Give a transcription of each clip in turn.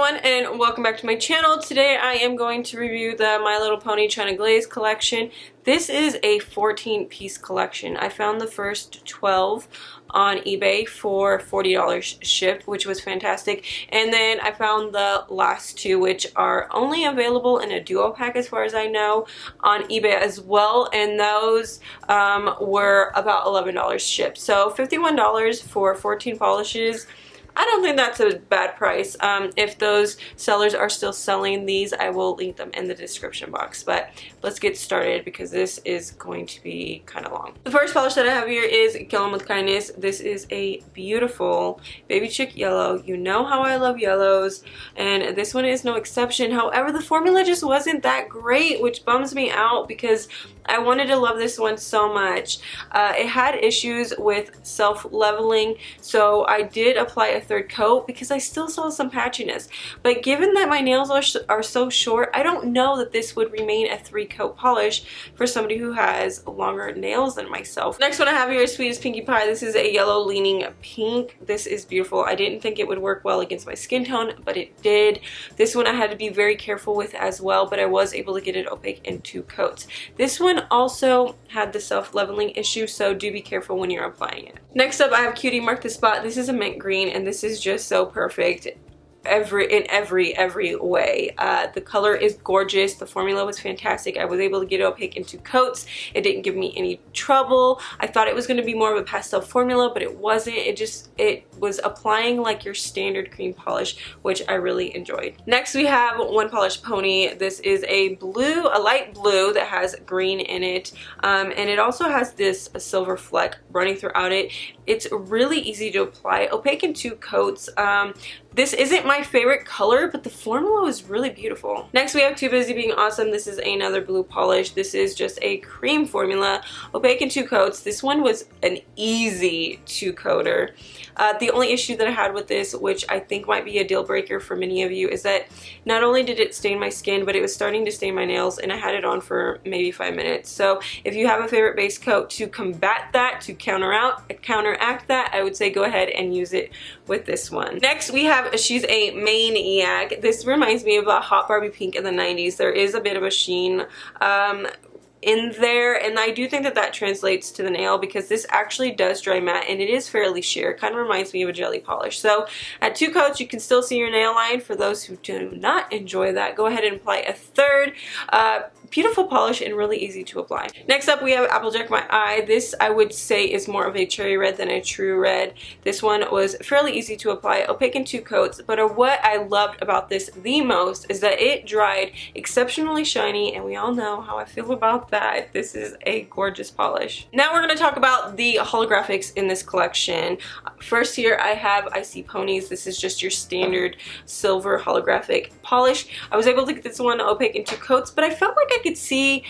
everyone, and welcome back to my channel. Today I am going to review the My Little Pony China Glaze collection. This is a 14-piece collection. I found the first 12 on eBay for $40 shipped, which was fantastic. And then I found the last two, which are only available in a duo pack as far as I know, on eBay as well. And those were about $11 shipped. So $51 for 14 polishes. I don't think that's a bad price. If those sellers are still selling these, I will link them in the description box. But let's get started because this is going to be kind of long. The first polish that I have here is Kill 'em with Kindness. This is a beautiful baby chick yellow. You know how I love yellows, and this one is no exception. However, the formula just wasn't that great, which bums me out because I wanted to love this one so much. It had issues with self-leveling, so I did apply a third coat because I still saw some patchiness. But given that my nails are so short, I don't know that this would remain a 3-coat polish for somebody who has longer nails than myself. Next one I have here is Sweet as Pinkie Pie. This is a yellow leaning pink. This is beautiful. I didn't think it would work well against my skin tone, but it did. This one I had to be very careful with as well, but I was able to get it opaque in 2 coats. This one also had the self-leveling issue, so do be careful when you're applying it. Next up I have Cutie Mark the Spot. This is a mint green, and this is just so perfect in every way. The color is gorgeous. The formula was fantastic. I was able to get it opaque in 2 coats. It didn't give me any trouble. I thought it was going to be more of a pastel formula, but it wasn't. It was applying like your standard cream polish, which I really enjoyed. Next we have One Polish Pony. This is a light blue that has green in it, and it also has this silver fleck running throughout it. It's really easy to apply, opaque in 2 coats. This isn't my favorite color, but the formula was really beautiful. Next we have Too Busy Being Awesome. This is another blue polish. This is just a cream formula, opaque in 2 coats. This one was an easy 2-coater. The only issue that I had with this, which I think might be a deal breaker for many of you, is that not only did it stain my skin, but it was starting to stain my nails, and I had it on for maybe 5 minutes. So if you have a favorite base coat to combat that, to counteract that, I would say go ahead and use it with this one. Next we have She's a Mane-iac. This reminds me of a Hot Barbie Pink in the 90s. There is a bit of a sheen in there, and I do think that that translates to the nail because this actually does dry matte and it is fairly sheer. It kind of reminds me of a jelly polish. So at 2 coats you can still see your nail line. For those who do not enjoy that, go ahead and apply a third. Beautiful polish and really easy to apply. Next up we have Applejack My Eye. This I would say is more of a cherry red than a true red. This one was fairly easy to apply, opaque in 2 coats, but what I loved about this the most is that it dried exceptionally shiny, and we all know how I feel about that. This is a gorgeous polish. Now we're going to talk about the holographics in this collection. First here I have I See Ponies. This is just your standard silver holographic polish. I was able to get this one opaque in 2 coats, but I felt like I could see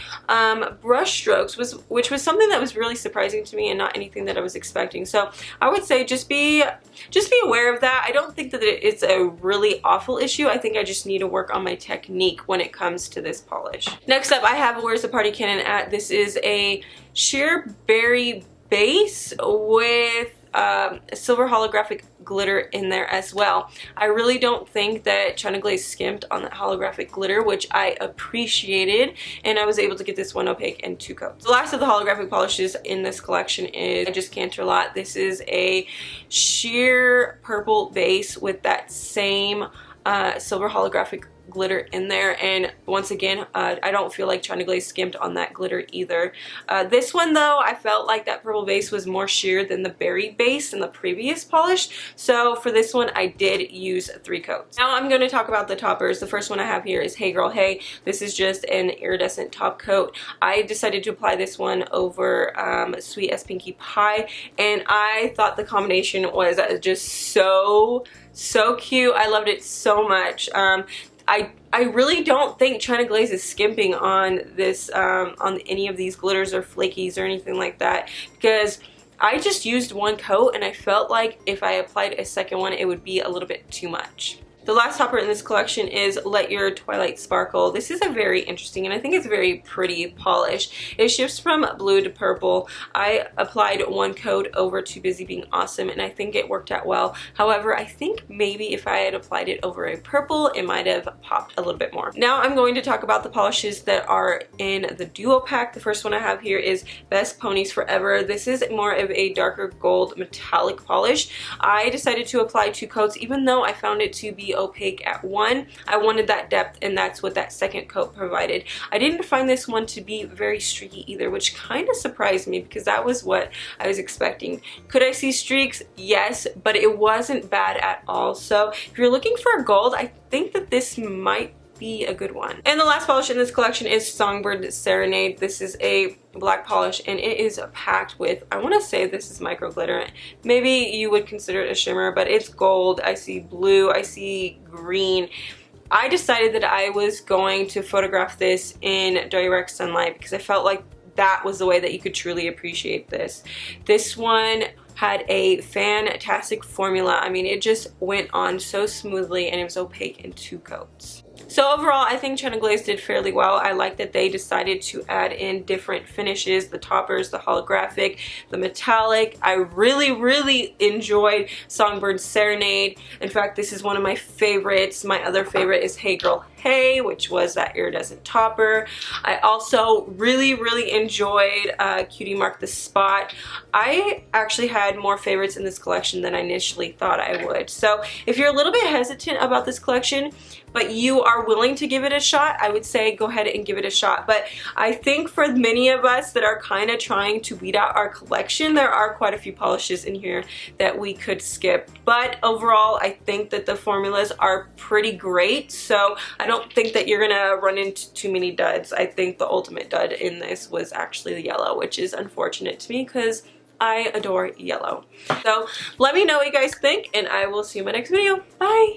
brush strokes, which was something that was really surprising to me and not anything that I was expecting. So I would say just be aware of that. I don't think that it's a really awful issue. I think I just need to work on my technique when it comes to this polish. Next up I have Where's the Party Cannon At? This is a sheer berry base with silver holographic glitter in there as well. I really don't think that China Glaze skimped on that holographic glitter, which I appreciated, and I was able to get this one opaque in 2 coats. The last of the holographic polishes in this collection is just Canterlot. This is a sheer purple base with that same silver holographic glitter in there, and once again I don't feel like China Glaze skimped on that glitter either. This one though, I felt like that purple base was more sheer than the berry base in the previous polish, so for this one I did use 3 coats. Now I'm going to talk about the toppers. The first one I have here is Hey Girl Hey. This is just an iridescent top coat. I decided to apply this one over Sweet as Pinkie Pie, and I thought the combination was just so cute. I loved it so much. I really don't think China Glaze is skimping on this, on any of these glitters or flakies or anything like that, because I just used 1 coat and I felt like if I applied a second one it would be a little bit too much. The last topper in this collection is Let Your Twilight Sparkle. This is a very interesting and I think it's very pretty polish. It shifts from blue to purple. I applied one coat over Too Busy Being Awesome and I think it worked out well. However, I think maybe if I had applied it over a purple, it might have popped a little bit more. Now I'm going to talk about the polishes that are in the duo pack. The first one I have here is Best Ponies Forever. This is more of a darker gold metallic polish. I decided to apply 2 coats even though I found it to be opaque at one. I wanted that depth and that's what that second coat provided. I didn't find this one to be very streaky either, which kind of surprised me because that was what I was expecting. Could I see streaks? Yes, but it wasn't bad at all. So if you're looking for a gold, I think that this might be a good one. And the last polish in this collection is Songbird Serenade. This is a black polish and it is packed with, I want to say this is micro glitter. Maybe you would consider it a shimmer, but it's gold. I see blue, I see green. I decided that I was going to photograph this in direct sunlight because I felt like that was the way that you could truly appreciate this. This one had a fantastic formula. I mean, it just went on so smoothly and it was opaque in 2 coats. So overall, I think China Glaze did fairly well. I like that they decided to add in different finishes, the toppers, the holographic, the metallic. I really enjoyed Songbird Serenade. In fact, this is one of my favorites. My other favorite is Hey Girl Hey, which was that iridescent topper. I also really enjoyed Cutie Mark the Spot. I actually had more favorites in this collection than I initially thought I would. So if you're a little bit hesitant about this collection, but you are willing to give it a shot, I would say go ahead and give it a shot. But I think for many of us that are kind of trying to weed out our collection, there are quite a few polishes in here that we could skip. But overall, I think that the formulas are pretty great. So I don't think that you're gonna run into too many duds. I think the ultimate dud in this was actually the yellow, which is unfortunate to me because I adore yellow. So let me know what you guys think and I will see you in my next video. Bye!